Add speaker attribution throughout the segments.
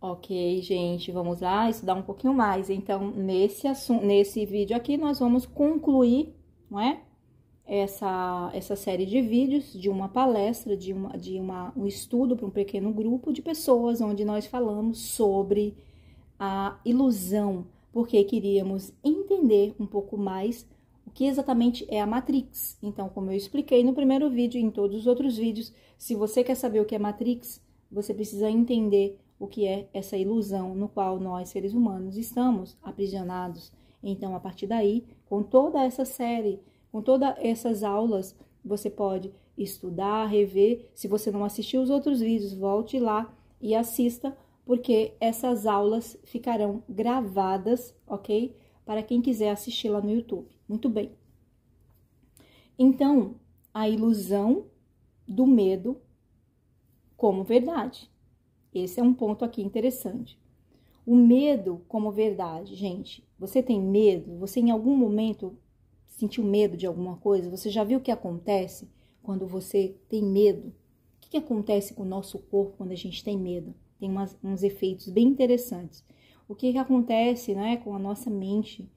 Speaker 1: Ok, gente, vamos lá estudar um pouquinho mais. Então, nesse vídeo aqui, nós vamos concluir, não é? Essa série de vídeos de uma palestra, um estudo para um pequeno grupo de pessoas, onde nós falamos sobre a ilusão, porque queríamos entender um pouco mais o que exatamente é a Matrix. Então, como eu expliquei no primeiro vídeo e em todos os outros vídeos, se você quer saber o que é Matrix, você precisa entender o que é essa ilusão no qual nós, seres humanos, estamos aprisionados. Então, a partir daí, com toda essa série, com todas essas aulas, você pode estudar, rever. Se você não assistiu os outros vídeos, volte lá e assista, porque essas aulas ficarão gravadas, ok? Para quem quiser assistir lá no YouTube. Muito bem. Então, a ilusão do medo como verdade. Esse é um ponto aqui interessante. O medo como verdade. Gente, você tem medo? Você em algum momento sentiu medo de alguma coisa? Você já viu o que acontece quando você tem medo? O que acontece com o nosso corpo quando a gente tem medo? Tem uns efeitos bem interessantes. O que acontece, né, com a nossa mente?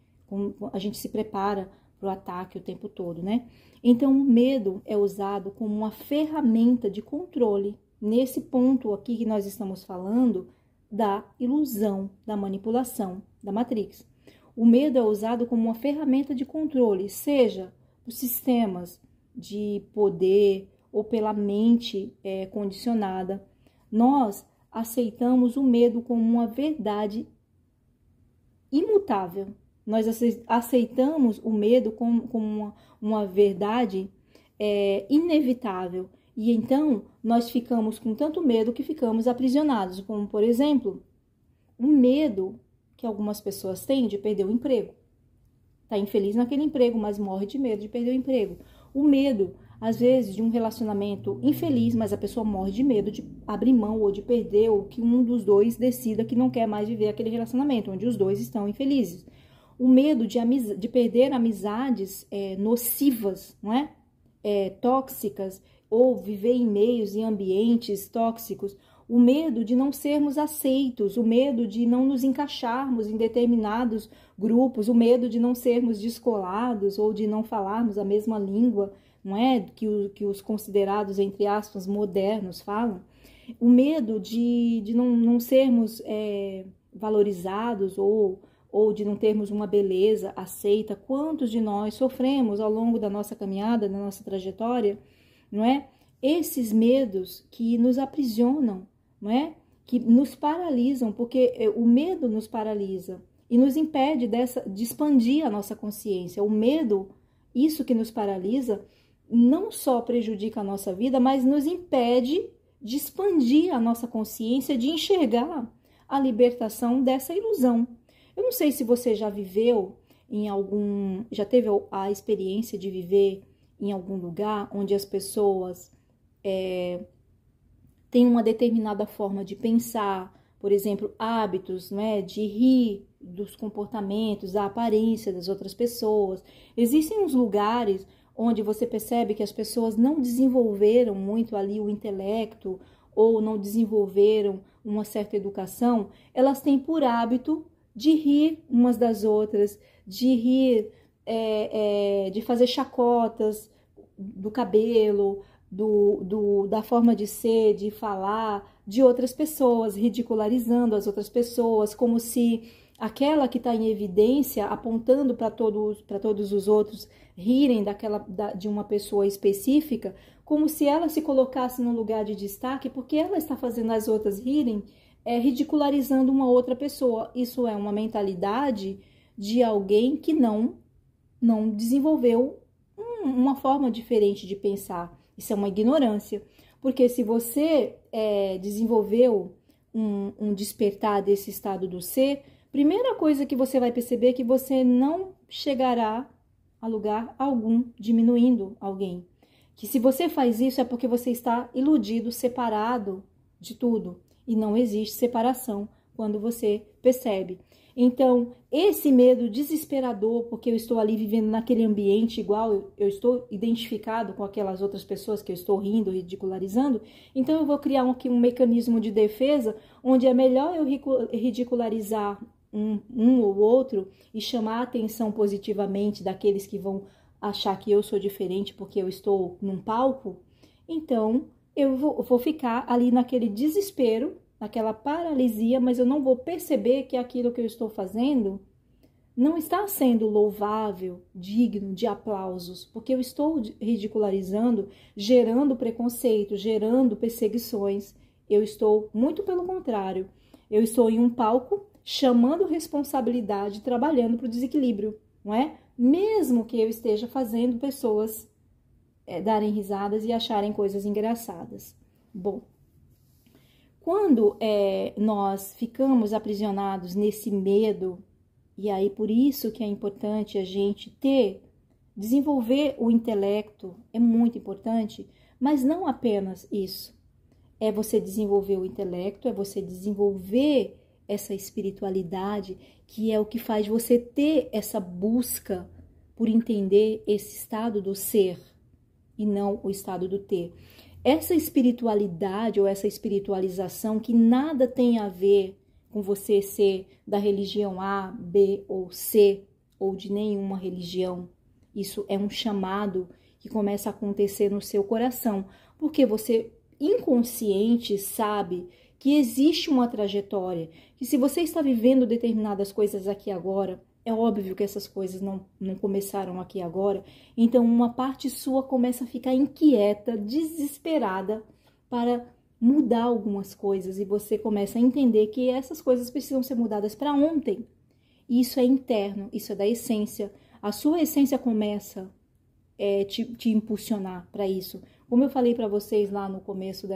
Speaker 1: A gente se prepara para o ataque o tempo todo, né? Então, o medo é usado como uma ferramenta de controle. Nesse ponto aqui que nós estamos falando da ilusão, da manipulação, da Matrix. O medo é usado como uma ferramenta de controle, seja os sistemas de poder ou pela mente condicionada. Nós aceitamos o medo como uma verdade imutável. Nós aceitamos o medo como uma verdade inevitável. E então, nós ficamos com tanto medo que ficamos aprisionados. Como, por exemplo, o medo que algumas pessoas têm de perder o emprego. Está infeliz naquele emprego, mas morre de medo de perder o emprego. O medo, às vezes, de um relacionamento infeliz, mas a pessoa morre de medo de abrir mão ou de perder, ou que um dos dois decida que não quer mais viver aquele relacionamento, onde os dois estão infelizes. O medo de perder amizades nocivas, não é? Tóxicas, ou viver em meios e ambientes tóxicos, o medo de não sermos aceitos, o medo de não nos encaixarmos em determinados grupos, o medo de não sermos descolados ou de não falarmos a mesma língua, não é? Que os considerados, entre aspas, modernos falam. O medo de não sermos valorizados ou de não termos uma beleza aceita. Quantos de nós sofremos ao longo da nossa caminhada, da nossa trajetória, não é? Esses medos que nos aprisionam, não é? Que nos paralisam, porque o medo nos paralisa e nos impede de expandir a nossa consciência. O medo, isso que nos paralisa, não só prejudica a nossa vida, mas nos impede de expandir a nossa consciência, de enxergar a libertação dessa ilusão. Eu não sei se você já viveu já teve a experiência de viver em algum lugar onde as pessoas têm uma determinada forma de pensar, por exemplo, hábitos, né, de rir dos comportamentos, da aparência das outras pessoas. Existem uns lugares onde você percebe que as pessoas não desenvolveram muito ali o intelecto ou não desenvolveram uma certa educação, elas têm por hábito de rir umas das outras, de rir, de fazer chacotas do cabelo, da forma de ser, de falar de outras pessoas, ridicularizando as outras pessoas, como se aquela que está em evidência, apontando para todos os outros rirem de uma pessoa específica, como se ela se colocasse no lugar de destaque, porque ela está fazendo as outras rirem, ridicularizando uma outra pessoa. Isso é uma mentalidade de alguém que não desenvolveu uma forma diferente de pensar. Isso é uma ignorância, porque se você desenvolveu um despertar desse estado do ser, primeira coisa que você vai perceber é que você não chegará a lugar algum diminuindo alguém. Que se você faz isso é porque você está iludido, separado de tudo. E não existe separação quando você percebe. Então, esse medo desesperador, porque eu estou ali vivendo naquele ambiente igual, eu estou identificado com aquelas outras pessoas que eu estou rindo, ridicularizando, então eu vou criar aqui um mecanismo de defesa, onde é melhor eu ridicularizar um ou outro e chamar a atenção positivamente daqueles que vão achar que eu sou diferente porque eu estou num palco. Então, eu vou ficar ali naquele desespero, naquela paralisia, mas eu não vou perceber que aquilo que eu estou fazendo não está sendo louvável, digno de aplausos, porque eu estou ridicularizando, gerando preconceito, gerando perseguições. Eu estou, muito pelo contrário, eu estou em um palco chamando responsabilidade, trabalhando para o desequilíbrio, não é? Mesmo que eu esteja fazendo pessoas darem risadas e acharem coisas engraçadas. Bom, quando nós ficamos aprisionados nesse medo, e aí por isso que é importante a gente desenvolver o intelecto, é muito importante, mas não apenas isso. É você desenvolver o intelecto, é você desenvolver essa espiritualidade, que é o que faz você ter essa busca por entender esse estado do ser e não o estado do ter. Essa espiritualidade ou essa espiritualização que nada tem a ver com você ser da religião A, B ou C, ou de nenhuma religião. Isso é um chamado que começa a acontecer no seu coração, porque você inconsciente sabe que existe uma trajetória, que se você está vivendo determinadas coisas aqui agora, é óbvio que essas coisas não começaram aqui agora, então uma parte sua começa a ficar inquieta, desesperada para mudar algumas coisas e você começa a entender que essas coisas precisam ser mudadas para ontem. Isso é interno, isso é da essência. A sua essência começa a te impulsionar para isso. Como eu falei para vocês lá no começo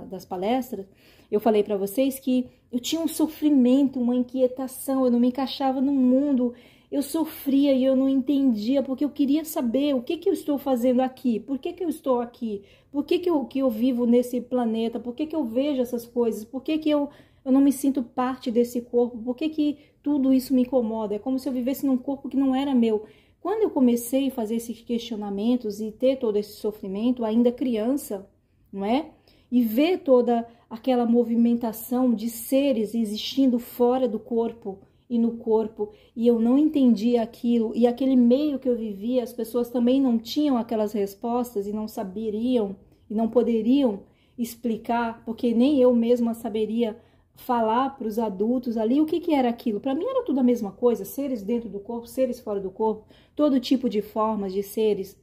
Speaker 1: das palestras, eu falei para vocês que eu tinha um sofrimento, uma inquietação, eu não me encaixava no mundo, eu sofria e eu não entendia, porque eu queria saber o que eu estou fazendo aqui, por que eu estou aqui, por que eu vivo nesse planeta, por que eu vejo essas coisas, por que eu não me sinto parte desse corpo, por que tudo isso me incomoda, é como se eu vivesse num corpo que não era meu. Quando eu comecei a fazer esses questionamentos e ter todo esse sofrimento, ainda criança, não é? E ver toda aquela movimentação de seres existindo fora do corpo e no corpo, e eu não entendia aquilo, e aquele meio que eu vivia, as pessoas também não tinham aquelas respostas e não saberiam e não poderiam explicar, porque nem eu mesma saberia falar para os adultos ali o que era aquilo. Para mim era tudo a mesma coisa, seres dentro do corpo, seres fora do corpo, todo tipo de formas de seres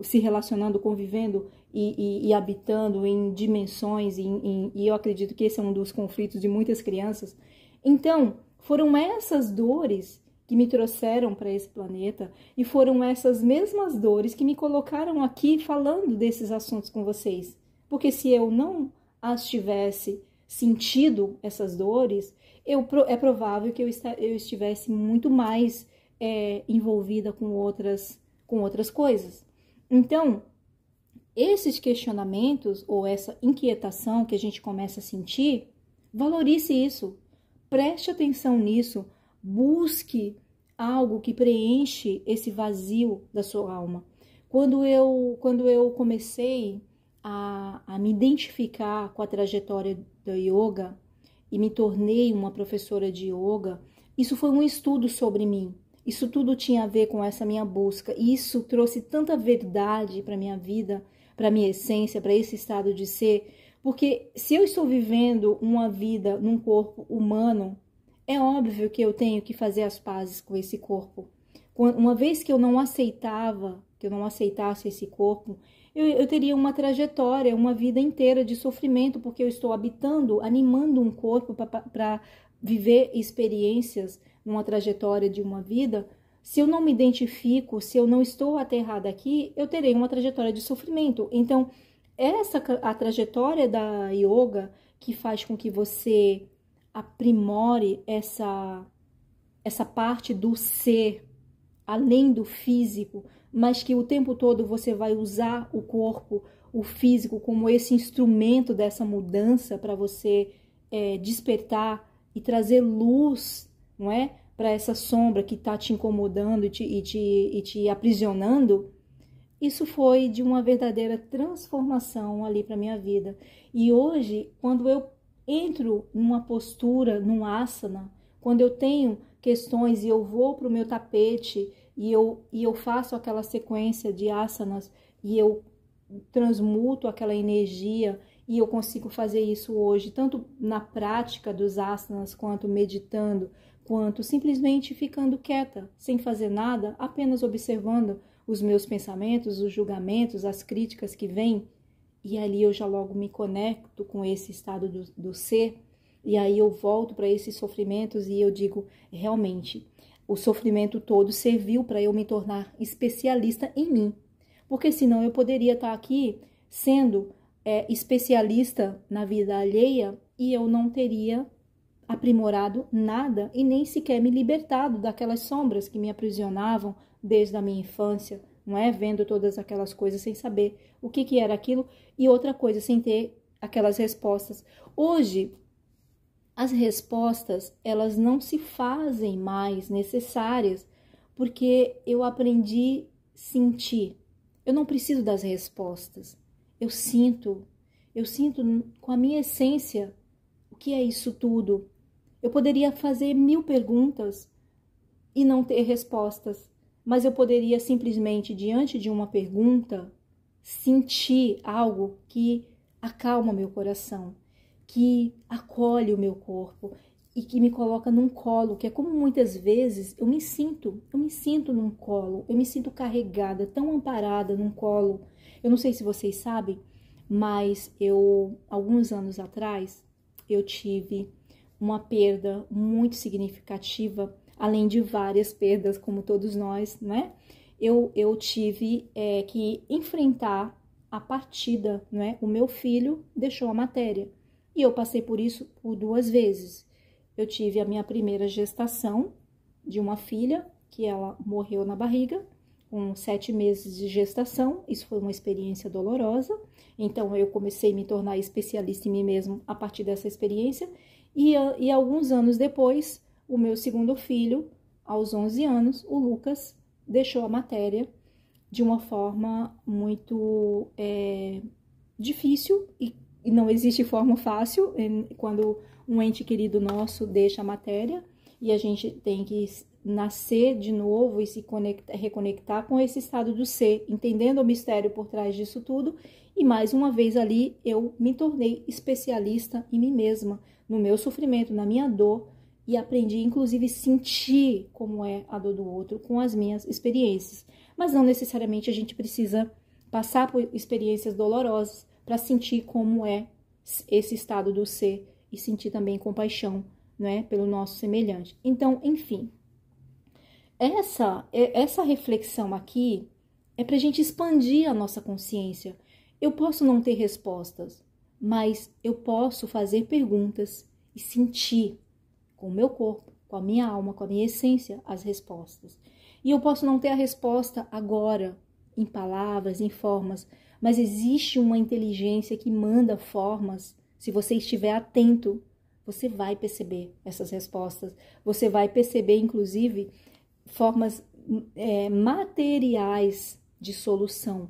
Speaker 1: se relacionando, convivendo e habitando em dimensões, e eu acredito que esse é um dos conflitos de muitas crianças. Então, foram essas dores que me trouxeram para esse planeta, e foram essas mesmas dores que me colocaram aqui falando desses assuntos com vocês. Porque se eu não as tivesse sentido, essas dores, é provável que eu estivesse muito mais envolvida com outras coisas. Então, esses questionamentos ou essa inquietação que a gente começa a sentir, valorize isso, preste atenção nisso, busque algo que preenche esse vazio da sua alma. Quando eu comecei a me identificar com a trajetória do yoga e me tornei uma professora de yoga, isso foi um estudo sobre mim. Isso tudo tinha a ver com essa minha busca. E isso trouxe tanta verdade para minha vida, para minha essência, para esse estado de ser. Porque se eu estou vivendo uma vida num corpo humano, é óbvio que eu tenho que fazer as pazes com esse corpo. Uma vez que eu não aceitasse esse corpo, eu teria uma trajetória, uma vida inteira de sofrimento, porque eu estou animando um corpo para viver experiências numa trajetória de uma vida. Se eu não me identifico, se eu não estou aterrada aqui, eu terei uma trajetória de sofrimento. Então, a trajetória da yoga que faz com que você aprimore essa parte do ser, além do físico, mas que o tempo todo você vai usar o corpo, o físico, como esse instrumento dessa mudança para você despertar e trazer luz, não é? Para essa sombra que está te incomodando e te aprisionando, isso foi de uma verdadeira transformação ali para minha vida. E hoje, quando eu entro numa postura, num asana, quando eu tenho questões e eu vou para o meu tapete e eu faço aquela sequência de asanas e eu transmuto aquela energia, e eu consigo fazer isso hoje, tanto na prática dos asanas, quanto meditando, quanto simplesmente ficando quieta, sem fazer nada, apenas observando os meus pensamentos, os julgamentos, as críticas que vêm, e ali eu já logo me conecto com esse estado do ser, e aí eu volto para esses sofrimentos e eu digo, realmente, o sofrimento todo serviu para eu me tornar especialista em mim, porque senão eu poderia estar aqui sendo especialista na vida alheia e eu não teria aprimorado nada e nem sequer me libertado daquelas sombras que me aprisionavam desde a minha infância, não é? Vendo todas aquelas coisas sem saber o que era aquilo e outra coisa, sem ter aquelas respostas. Hoje, as respostas, elas não se fazem mais necessárias porque eu aprendi a sentir. Eu não preciso das respostas. Eu sinto com a minha essência o que é isso tudo. Eu poderia fazer 1000 perguntas e não ter respostas, mas eu poderia simplesmente, diante de uma pergunta, sentir algo que acalma meu coração, que acolhe o meu corpo e que me coloca num colo, que é como muitas vezes eu me sinto num colo, eu me sinto carregada, tão amparada num colo. Eu não sei se vocês sabem, mas alguns anos atrás, eu tive uma perda muito significativa, além de várias perdas, como todos nós, né? Eu tive que enfrentar a partida, né? O meu filho deixou a matéria, e eu passei por isso por 2 vezes. Eu tive a minha primeira gestação de uma filha, que ela morreu na barriga, com 7 meses de gestação. Isso foi uma experiência dolorosa, então eu comecei a me tornar especialista em mim mesmo a partir dessa experiência, e alguns anos depois, o meu segundo filho, aos 11 anos, o Lucas, deixou a matéria de uma forma muito difícil, e não existe forma fácil quando um ente querido nosso deixa a matéria, e a gente tem que nascer de novo e se reconectar com esse estado do ser, entendendo o mistério por trás disso tudo. E mais uma vez ali eu me tornei especialista em mim mesma, no meu sofrimento, na minha dor, e aprendi inclusive sentir como é a dor do outro com as minhas experiências. Mas não necessariamente a gente precisa passar por experiências dolorosas para sentir como é esse estado do ser e sentir também compaixão, né, pelo nosso semelhante. Então, enfim, essa reflexão aqui é para a gente expandir a nossa consciência. Eu posso não ter respostas, mas eu posso fazer perguntas e sentir com o meu corpo, com a minha alma, com a minha essência, as respostas. E eu posso não ter a resposta agora, em palavras, em formas, mas existe uma inteligência que manda formas. Se você estiver atento, você vai perceber essas respostas. Você vai perceber, inclusive, formas materiais de solução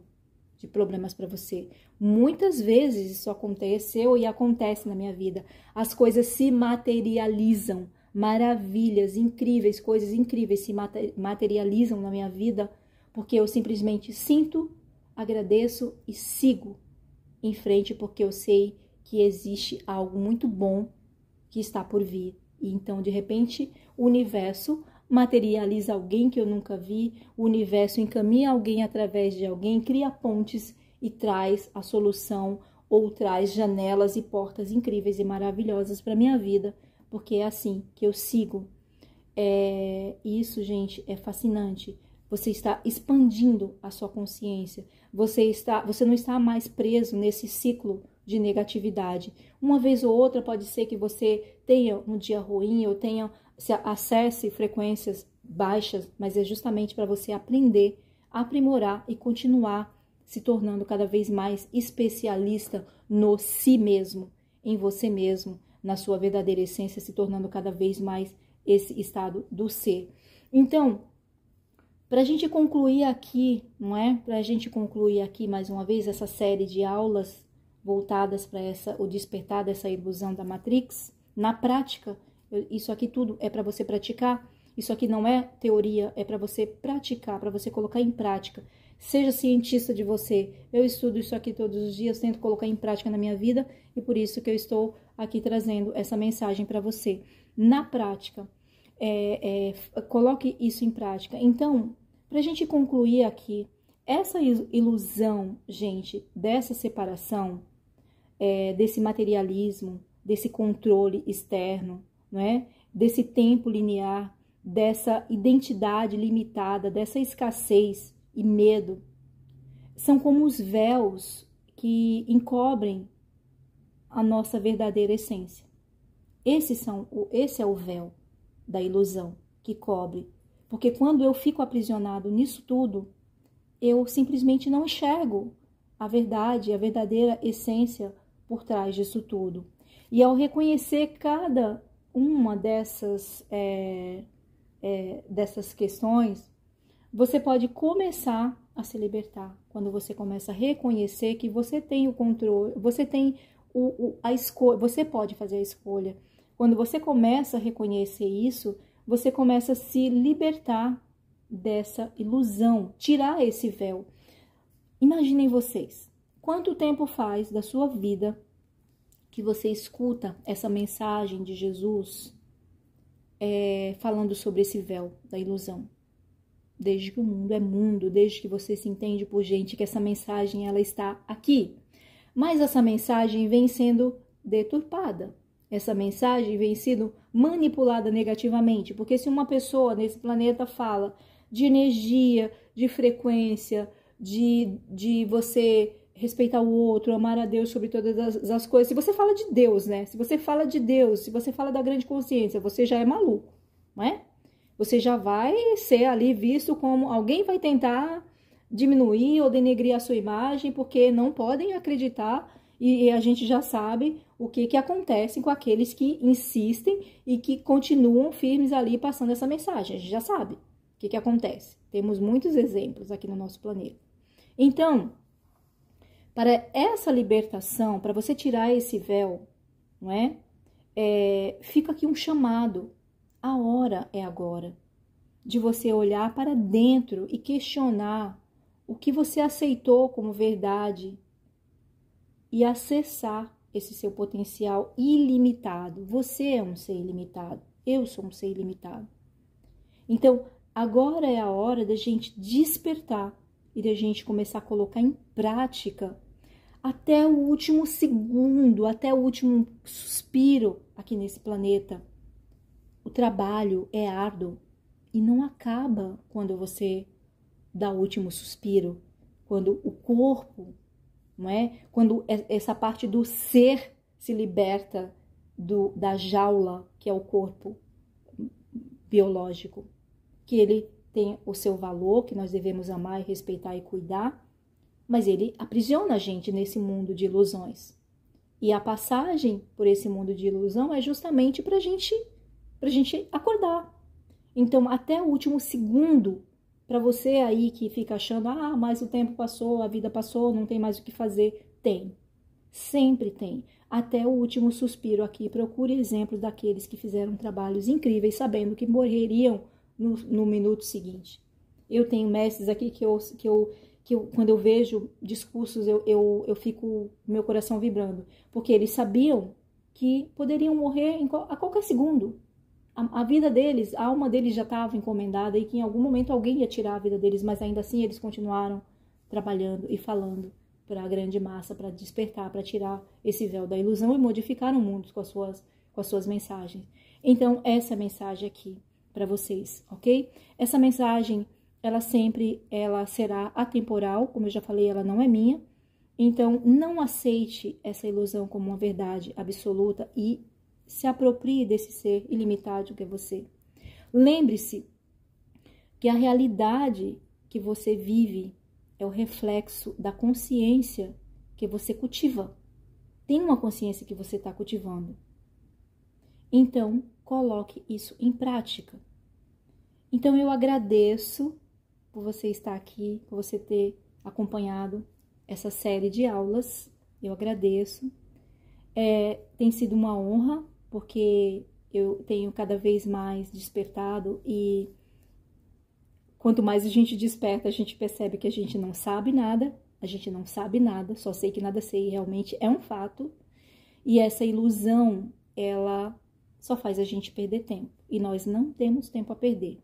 Speaker 1: de problemas para você. Muitas vezes isso aconteceu e acontece na minha vida. As coisas se materializam, maravilhas, incríveis, coisas incríveis se materializam na minha vida, porque eu simplesmente sinto, agradeço e sigo em frente, porque eu sei que existe algo muito bom que está por vir. E então, de repente, o universo materializa alguém que eu nunca vi, o universo encaminha alguém através de alguém, cria pontes e traz a solução, ou traz janelas e portas incríveis e maravilhosas para minha vida, porque é assim que eu sigo. Isso, gente, é fascinante. Você está expandindo a sua consciência, você não está mais preso nesse ciclo de negatividade. Uma vez ou outra pode ser que você tenha um dia ruim, ou acesse frequências baixas, mas é justamente para você aprender, aprimorar e continuar se tornando cada vez mais especialista no si mesmo, em você mesmo, na sua verdadeira essência, se tornando cada vez mais esse estado do ser. Então, para a gente concluir aqui, não é? Para a gente concluir aqui mais uma vez essa série de aulas voltadas para o despertar dessa ilusão da Matrix, na prática, isso aqui tudo é para você praticar, isso aqui não é teoria, é para você praticar, para você colocar em prática. Seja cientista de você, eu estudo isso aqui todos os dias, tento colocar em prática na minha vida e por isso que eu estou aqui trazendo essa mensagem para você. Na prática, coloque isso em prática. Então, para a gente concluir aqui, essa ilusão, gente, dessa separação, desse materialismo, desse controle externo, não é? Desse tempo linear, dessa identidade limitada, dessa escassez e medo, são como os véus que encobrem a nossa verdadeira essência. Esse é o véu da ilusão que cobre. Porque quando eu fico aprisionado nisso tudo, eu simplesmente não enxergo a verdade, a verdadeira essência por trás disso tudo. E ao reconhecer cada uma dessas questões, você pode começar a se libertar. Quando você começa a reconhecer que você tem o controle, você tem a escolha, você pode fazer a escolha. Quando você começa a reconhecer isso, você começa a se libertar dessa ilusão, tirar esse véu. Imaginem vocês, quanto tempo faz da sua vida que você escuta essa mensagem de Jesus falando sobre esse véu da ilusão? Desde que o mundo é mundo, desde que você se entende por gente, que essa mensagem ela está aqui. Mas essa mensagem vem sendo deturpada. Essa mensagem vem sendo manipulada negativamente. Porque se uma pessoa nesse planeta fala de energia, de frequência, de você respeitar o outro, amar a Deus sobre todas as coisas. Se você fala de Deus, né? Se você fala de Deus, se você fala da grande consciência, você já é maluco, não é? Você já vai ser ali visto como alguém vai tentar diminuir ou denegrir a sua imagem, porque não podem acreditar, e a gente já sabe o que acontece com aqueles que insistem e que continuam firmes ali passando essa mensagem. A gente já sabe o que acontece. Temos muitos exemplos aqui no nosso planeta. Então, para essa libertação, para você tirar esse véu, não é? Fica aqui um chamado. A hora é agora de você olhar para dentro e questionar o que você aceitou como verdade e acessar esse seu potencial ilimitado. Você é um ser ilimitado, eu sou um ser ilimitado. Então, agora é a hora da gente despertar e da gente começar a colocar em prática até o último segundo, até o último suspiro aqui nesse planeta. O trabalho é árduo e não acaba quando você dá o último suspiro, quando o corpo, não é? Quando essa parte do ser se liberta da jaula, que é o corpo biológico, que ele tem o seu valor, que nós devemos amar, respeitar e cuidar, mas ele aprisiona a gente nesse mundo de ilusões. E a passagem por esse mundo de ilusão é justamente para a gente acordar. Então, até o último segundo, para você aí que fica achando, mas o tempo passou, a vida passou, não tem mais o que fazer. Tem. Sempre tem. Até o último suspiro aqui. Procure exemplos daqueles que fizeram trabalhos incríveis, sabendo que morreriam no minuto seguinte. Eu tenho mestres aqui que quando eu vejo discursos, eu fico, meu coração vibrando. Porque eles sabiam que poderiam morrer a qualquer segundo. A vida deles, a alma deles já estava encomendada e que em algum momento alguém ia tirar a vida deles, mas ainda assim eles continuaram trabalhando e falando para a grande massa, para despertar, para tirar esse véu da ilusão e modificar o mundo com as suas mensagens. Então, essa mensagem aqui para vocês, ok? Essa mensagem, ela será atemporal, como eu já falei, ela não é minha. Então, não aceite essa ilusão como uma verdade absoluta e se aproprie desse ser ilimitado que é você. Lembre-se que a realidade que você vive é o reflexo da consciência que você cultiva. Tem uma consciência que você está cultivando. Então, coloque isso em prática. Então, eu agradeço por você estar aqui, por você ter acompanhado essa série de aulas. Eu agradeço. Tem sido uma honra, porque eu tenho cada vez mais despertado e quanto mais a gente desperta, a gente percebe que a gente não sabe nada, só sei que nada sei, realmente é um fato. E essa ilusão, ela só faz a gente perder tempo, e nós não temos tempo a perder.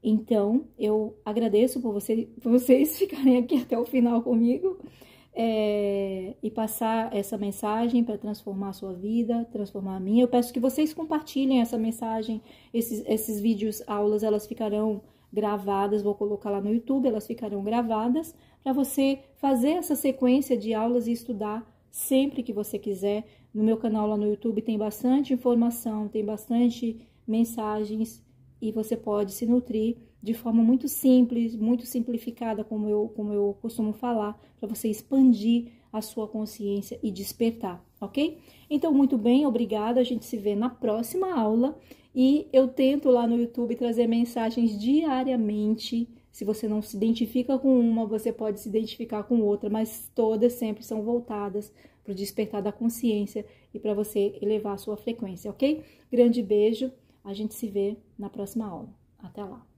Speaker 1: Então, eu agradeço por vocês ficarem aqui até o final comigo e passar essa mensagem para transformar a sua vida, transformar a minha. Eu peço que vocês compartilhem essa mensagem, esses vídeos, aulas, elas ficarão gravadas, vou colocar lá no YouTube, elas ficarão gravadas para você fazer essa sequência de aulas e estudar sempre que você quiser. No meu canal lá no YouTube tem bastante informação, tem bastante mensagens, e você pode se nutrir de forma muito simples, muito simplificada, como eu costumo falar, para você expandir a sua consciência e despertar, ok? Então, muito bem, obrigada, a gente se vê na próxima aula, e eu tento lá no YouTube trazer mensagens diariamente. Se você não se identifica com uma, você pode se identificar com outra, mas todas sempre são voltadas para o despertar da consciência e para você elevar a sua frequência, ok? Grande beijo. A gente se vê na próxima aula. Até lá!